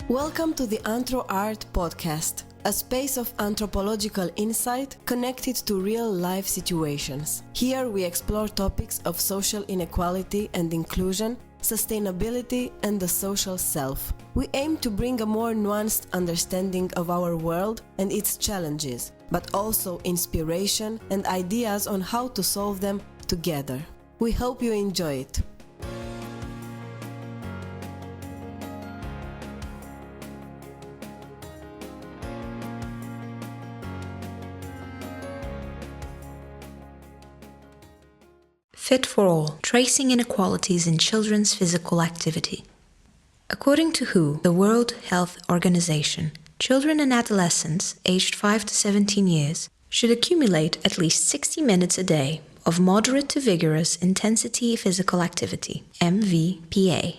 Welcome to the Anthro Art Podcast, a space of anthropological insight connected to real-life situations. Here we explore topics of social inequality and inclusion, sustainability, and the social self. We aim to bring a more nuanced understanding of our world and its challenges, but also inspiration and ideas on how to solve them together. We hope you enjoy it. Fit for All, Tracing Inequalities in Children's Physical Activity. According to WHO, the World Health Organization, children and adolescents aged 5 to 17 years should accumulate at least 60 minutes a day of moderate to vigorous intensity physical activity, MVPA,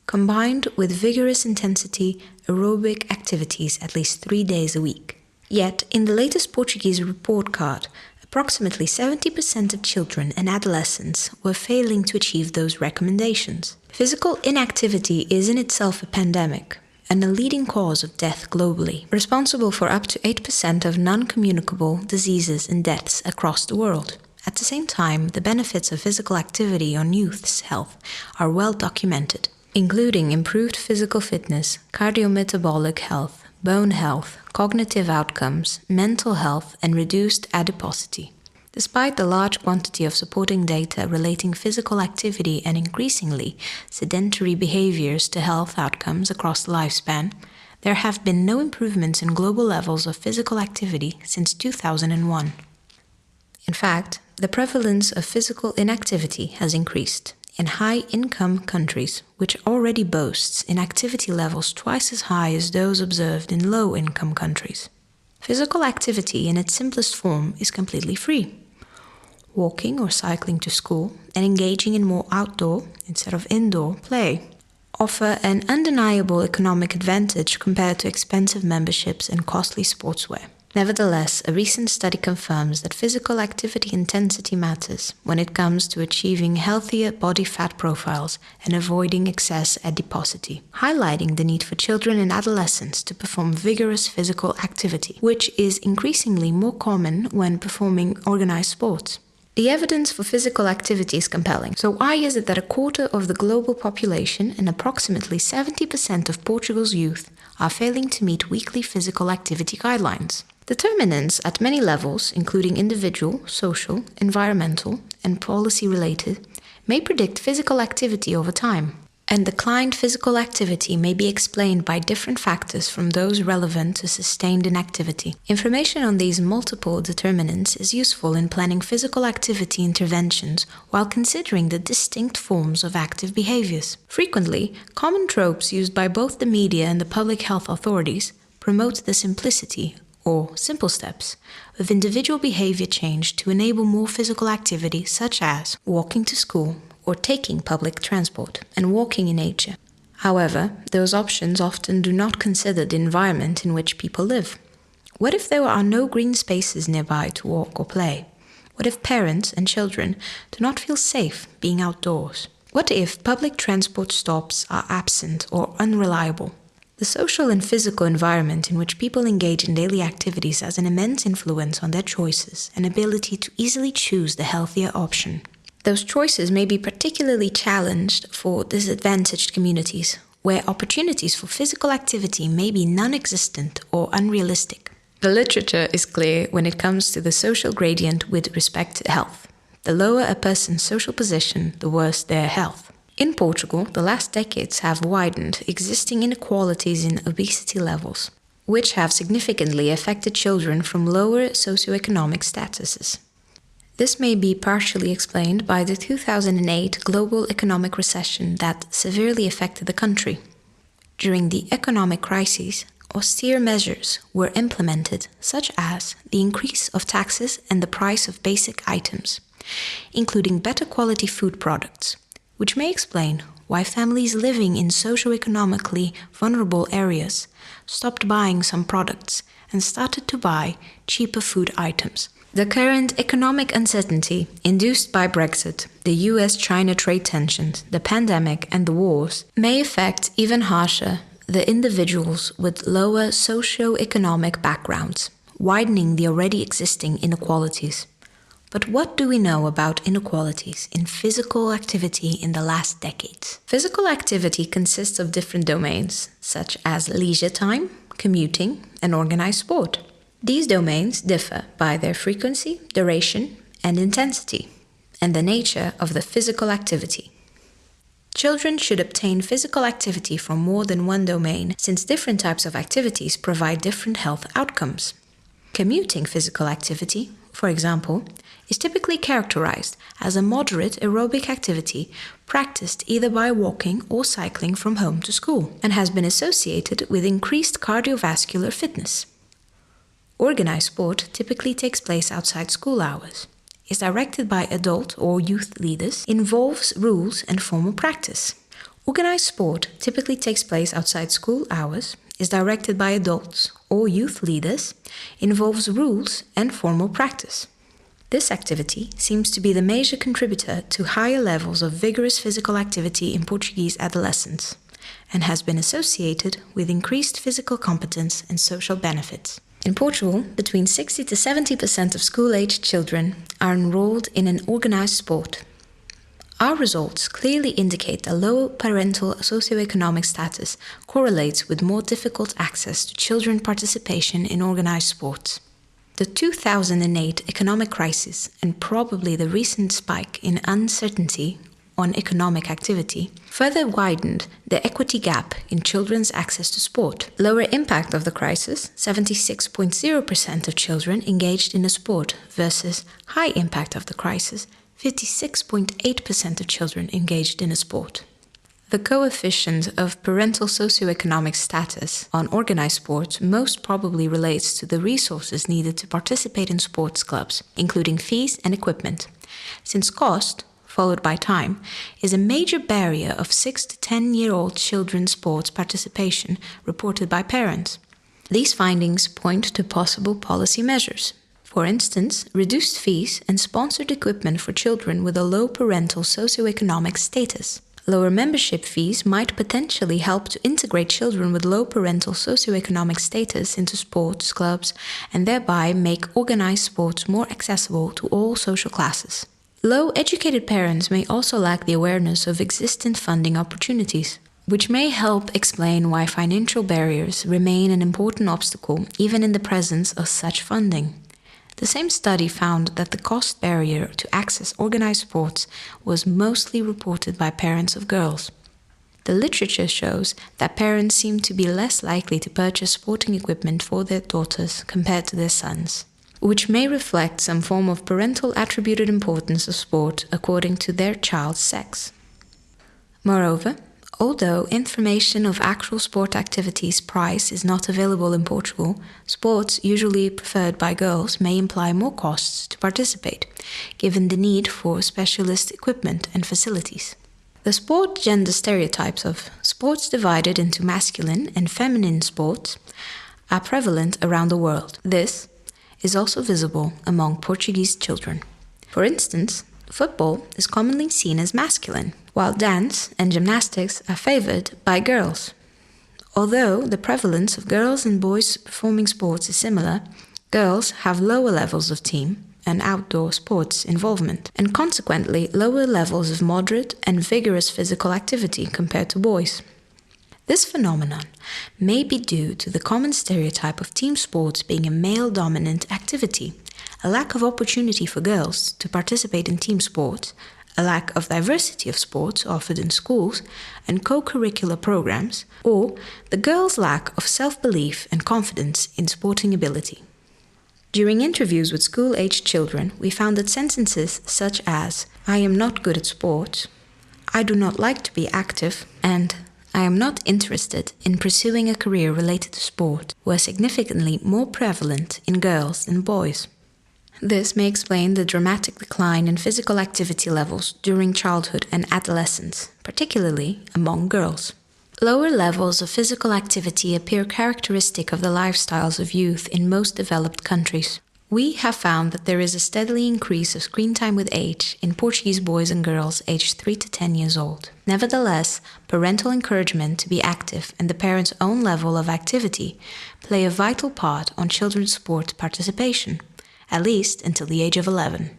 combined with vigorous intensity aerobic activities at least 3 days a week. Yet, in the latest Portuguese report card, approximately 70% of children and adolescents were failing to achieve those recommendations. Physical inactivity is in itself a pandemic and a leading cause of death globally, responsible for up to 8% of non-communicable diseases and deaths across the world. At the same time, the benefits of physical activity on youth's health are well documented, including improved physical fitness, cardiometabolic health, bone health, cognitive outcomes, mental health, and reduced adiposity. Despite the large quantity of supporting data relating physical activity and increasingly sedentary behaviors to health outcomes across the lifespan, there have been no improvements in global levels of physical activity since 2001. In fact, the prevalence of physical inactivity has increased in high-income countries, which already boasts inactivity levels twice as high as those observed in low-income countries. Physical activity in its simplest form is completely free. Walking or cycling to school and engaging in more outdoor instead of indoor play offer an undeniable economic advantage compared to expensive memberships and costly sportswear. Nevertheless, a recent study confirms that physical activity intensity matters when it comes to achieving healthier body fat profiles and avoiding excess adiposity, highlighting the need for children and adolescents to perform vigorous physical activity, which is increasingly more common when performing organized sports. The evidence for physical activity is compelling. So why is it that a quarter of the global population and approximately 70% of Portugal's youth are failing to meet weekly physical activity guidelines? Determinants at many levels, including individual, social, environmental, and policy-related, may predict physical activity over time. And declined physical activity may be explained by different factors from those relevant to sustained inactivity. Information on these multiple determinants is useful in planning physical activity interventions while considering the distinct forms of active behaviors. Frequently, common tropes used by both the media and the public health authorities promote the simplicity or simple steps of individual behavior change to enable more physical activity, such as walking to school or taking public transport and walking in nature. However, those options often do not consider the environment in which people live. What if there are no green spaces nearby to walk or play? What if parents and children do not feel safe being outdoors? What if public transport stops are absent or unreliable? The social and physical environment in which people engage in daily activities has an immense influence on their choices and ability to easily choose the healthier option. Those choices may be particularly challenged for disadvantaged communities, where opportunities for physical activity may be non-existent or unrealistic. The literature is clear when it comes to the social gradient with respect to health. The lower a person's social position, the worse their health. In Portugal, the last decades have widened existing inequalities in obesity levels, which have significantly affected children from lower socioeconomic statuses. This may be partially explained by the 2008 global economic recession that severely affected the country. During the economic crisis, austere measures were implemented, such as the increase of taxes and the price of basic items, including better quality food products, which may explain why families living in socio-economically vulnerable areas stopped buying some products and started to buy cheaper food items. The current economic uncertainty induced by Brexit, the US-China trade tensions, the pandemic and the wars may affect even harsher the individuals with lower socio-economic backgrounds, widening the already existing inequalities. But what do we know about inequalities in physical activity in the last decades? Physical activity consists of different domains, such as leisure time, commuting, and organized sport. These domains differ by their frequency, duration, and intensity, and the nature of the physical activity. Children should obtain physical activity from more than one domain, since different types of activities provide different health outcomes. Commuting physical activity, for example, is typically characterized as a moderate aerobic activity practiced either by walking or cycling from home to school, and has been associated with increased cardiovascular fitness. Organized sport typically takes place outside school hours, is directed by adult or youth leaders, involves rules and formal practice. Organized sport typically takes place outside school hours, is directed by adults or youth leaders, involves rules and formal practice. This activity seems to be the major contributor to higher levels of vigorous physical activity in Portuguese adolescents, and has been associated with increased physical competence and social benefits. In Portugal, between 60 to 70% of school-aged children are enrolled in an organized sport. Our results clearly indicate that low parental socioeconomic status correlates with more difficult access to children participation in organized sports. The 2008 economic crisis and probably the recent spike in uncertainty on economic activity further widened the equity gap in children's access to sport. Lower impact of the crisis, 76.0% of children engaged in a sport versus high impact of the crisis, 56.8% of children engaged in a sport. The coefficient of parental socioeconomic status on organized sports most probably relates to the resources needed to participate in sports clubs, including fees and equipment, since cost, followed by time, is a major barrier of 6 to 10-year-old children's sports participation reported by parents. These findings point to possible policy measures. For instance, reduced fees and sponsored equipment for children with a low parental socioeconomic status. Lower membership fees might potentially help to integrate children with low parental socioeconomic status into sports clubs and thereby make organized sports more accessible to all social classes. Low-educated parents may also lack the awareness of existing funding opportunities, which may help explain why financial barriers remain an important obstacle even in the presence of such funding. The same study found that the cost barrier to access organized sports was mostly reported by parents of girls. The literature shows that parents seem to be less likely to purchase sporting equipment for their daughters compared to their sons, which may reflect some form of parental attributed importance of sport according to their child's sex. Moreover, although information of actual sport activities' price is not available in Portugal, sports usually preferred by girls may imply more costs to participate, given the need for specialist equipment and facilities. The sport gender stereotypes of sports divided into masculine and feminine sports are prevalent around the world. This is also visible among Portuguese children. For instance, football is commonly seen as masculine, while dance and gymnastics are favored by girls. Although the prevalence of girls and boys performing sports is similar, girls have lower levels of team and outdoor sports involvement, and consequently lower levels of moderate and vigorous physical activity compared to boys. This phenomenon may be due to the common stereotype of team sports being a male-dominant activity, a lack of opportunity for girls to participate in team sports, a lack of diversity of sports offered in schools and co-curricular programs, or the girls' lack of self-belief and confidence in sporting ability. During interviews with school-aged children, we found that sentences such as, "I am not good at sports," "I do not like to be active," and "I am not interested in pursuing a career related to sport," were significantly more prevalent in girls than boys. This may explain the dramatic decline in physical activity levels during childhood and adolescence, particularly among girls. Lower levels of physical activity appear characteristic of the lifestyles of youth in most developed countries. We have found that there is a steady increase of screen time with age in Portuguese boys and girls aged 3 to 10 years old. Nevertheless, parental encouragement to be active and the parent's own level of activity play a vital part on children's sport participation, at least until the age of 11.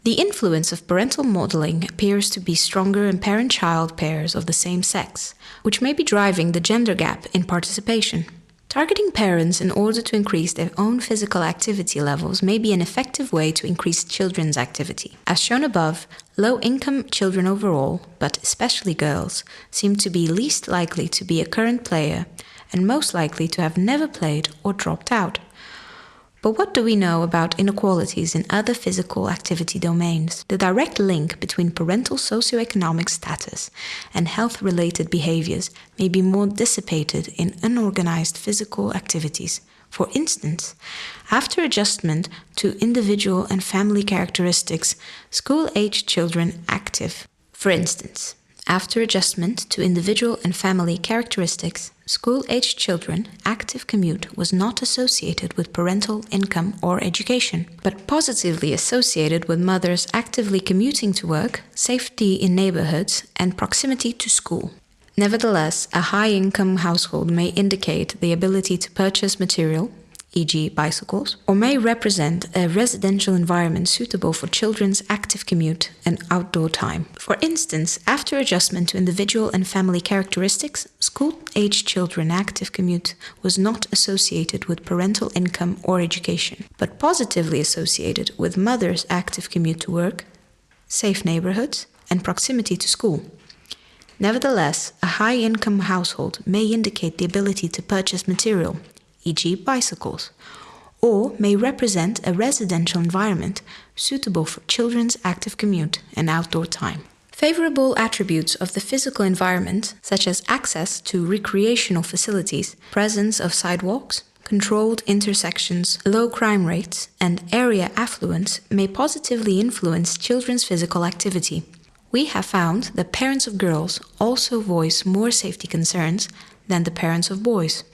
The influence of parental modeling appears to be stronger in parent-child pairs of the same sex, which may be driving the gender gap in participation. Targeting parents in order to increase their own physical activity levels may be an effective way to increase children's activity. As shown above, low-income children overall, but especially girls, seem to be least likely to be a current player and most likely to have never played or dropped out. But what do we know about inequalities in other physical activity domains? The direct link between parental socioeconomic status and health-related behaviors may be more dissipated in unorganized physical activities. For instance, after adjustment to individual and family characteristics, school-aged children active. School-aged children active commute was not associated with parental income or education, but positively associated with mothers actively commuting to work, safety in neighborhoods, and proximity to school. Nevertheless, a high-income household may indicate the ability to purchase material, e.g. bicycles, or may represent a residential environment suitable for children's active commute and outdoor time. For instance, after adjustment to individual and family characteristics, school-aged children active commute was not associated with parental income or education, but positively associated with mothers' active commute to work, safe neighborhoods, and proximity to school. Nevertheless, a high-income household may indicate the ability to purchase material, e.g. bicycles, or may represent a residential environment suitable for children's active commute and outdoor time. Favorable attributes of the physical environment, such as access to recreational facilities, presence of sidewalks, controlled intersections, low crime rates, and area affluence, may positively influence children's physical activity. We have found that parents of girls also voice more safety concerns than the parents of boys.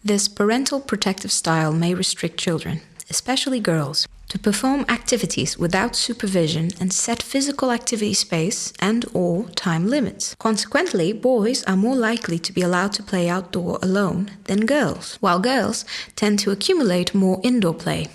This parental protective style may restrict children, especially girls, to perform activities without supervision and set physical activity space and/or time limits. Consequently, boys are more likely to be allowed to play outdoor alone than girls, while girls tend to accumulate more indoor play.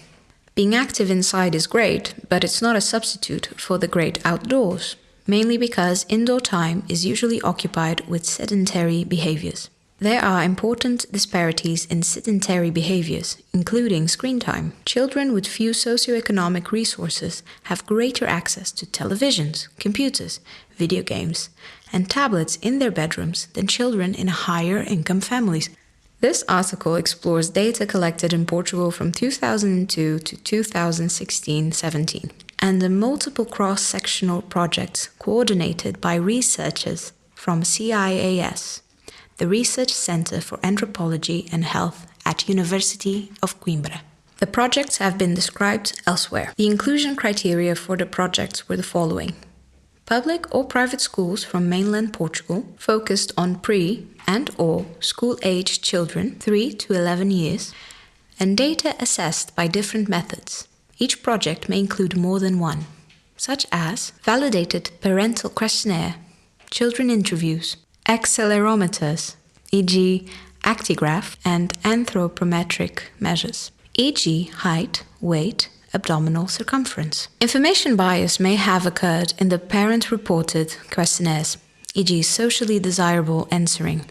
Being active inside is great, but it's not a substitute for the great outdoors, mainly because indoor time is usually occupied with sedentary behaviors. There are important disparities in sedentary behaviors, including screen time. Children with few socioeconomic resources have greater access to televisions, computers, video games, and tablets in their bedrooms than children in higher income families. This article explores data collected in Portugal from 2002 to 2016-17, and the multiple cross-sectional projects coordinated by researchers from CIAS, the Research Center for Anthropology and Health at University of Coimbra. The projects have been described elsewhere. The inclusion criteria for the projects were the following: public or private schools from mainland Portugal focused on pre- and/or school-aged children 3 to 11 years, and data assessed by different methods. Each project may include more than one, such as validated parental questionnaire, children interviews, accelerometers, e.g. actigraph, and anthropometric measures, e.g. height, weight, abdominal circumference. Information bias may have occurred in the parent-reported questionnaires, e.g. socially desirable answering.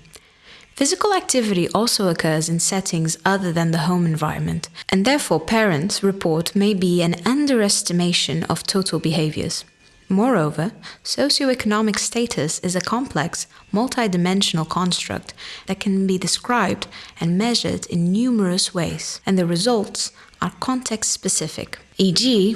Physical activity also occurs in settings other than the home environment, and therefore parents' report may be an underestimation of total behaviors. Moreover, socioeconomic status is a complex, multidimensional construct that can be described and measured in numerous ways, and the results are context-specific, e.g.,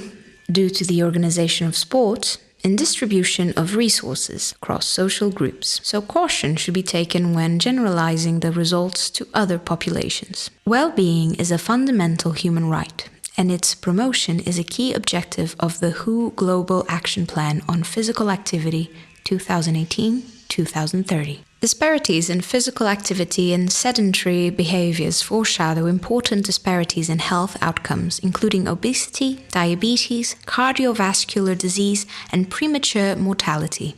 due to the organization of sports and distribution of resources across social groups. So caution should be taken when generalizing the results to other populations. Well-being is a fundamental human right, and its promotion is a key objective of the WHO Global Action Plan on Physical Activity 2018-2030. Disparities in physical activity and sedentary behaviors foreshadow important disparities in health outcomes, including obesity, diabetes, cardiovascular disease, and premature mortality.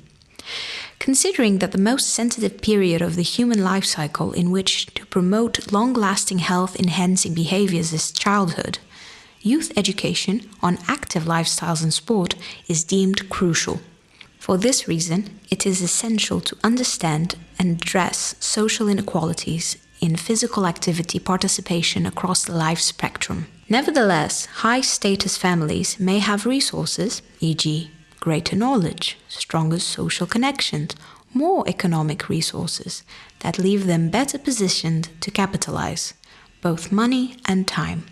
Considering that the most sensitive period of the human life cycle in which to promote long-lasting health-enhancing behaviors is childhood, youth education on active lifestyles and sport is deemed crucial. For this reason, it is essential to understand and address social inequalities in physical activity participation across the life spectrum. Nevertheless, high-status families may have resources, e.g., greater knowledge, stronger social connections, more economic resources that leave them better positioned to capitalize, both money and time,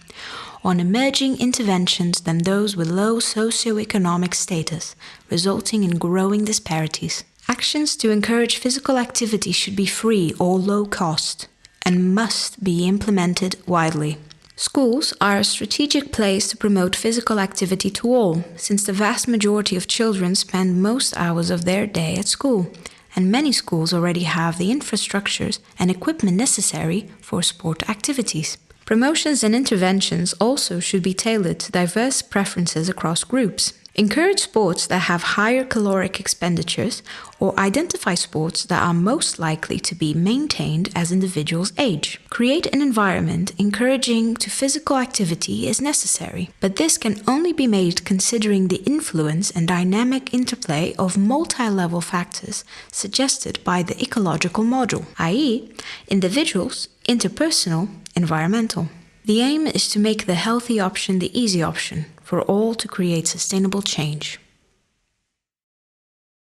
on emerging interventions than those with low socioeconomic status, resulting in growing disparities. Actions to encourage physical activity should be free or low cost and must be implemented widely. Schools are a strategic place to promote physical activity to all, since the vast majority of children spend most hours of their day at school, and many schools already have the infrastructures and equipment necessary for sport activities. Promotions and interventions also should be tailored to diverse preferences across groups. Encourage sports that have higher caloric expenditures or identify sports that are most likely to be maintained as individuals age. Create an environment encouraging to physical activity is necessary, but this can only be made considering the influence and dynamic interplay of multi-level factors suggested by the ecological model, i.e., individuals, interpersonal, environmental. The aim is to make the healthy option the easy option for all to create sustainable change.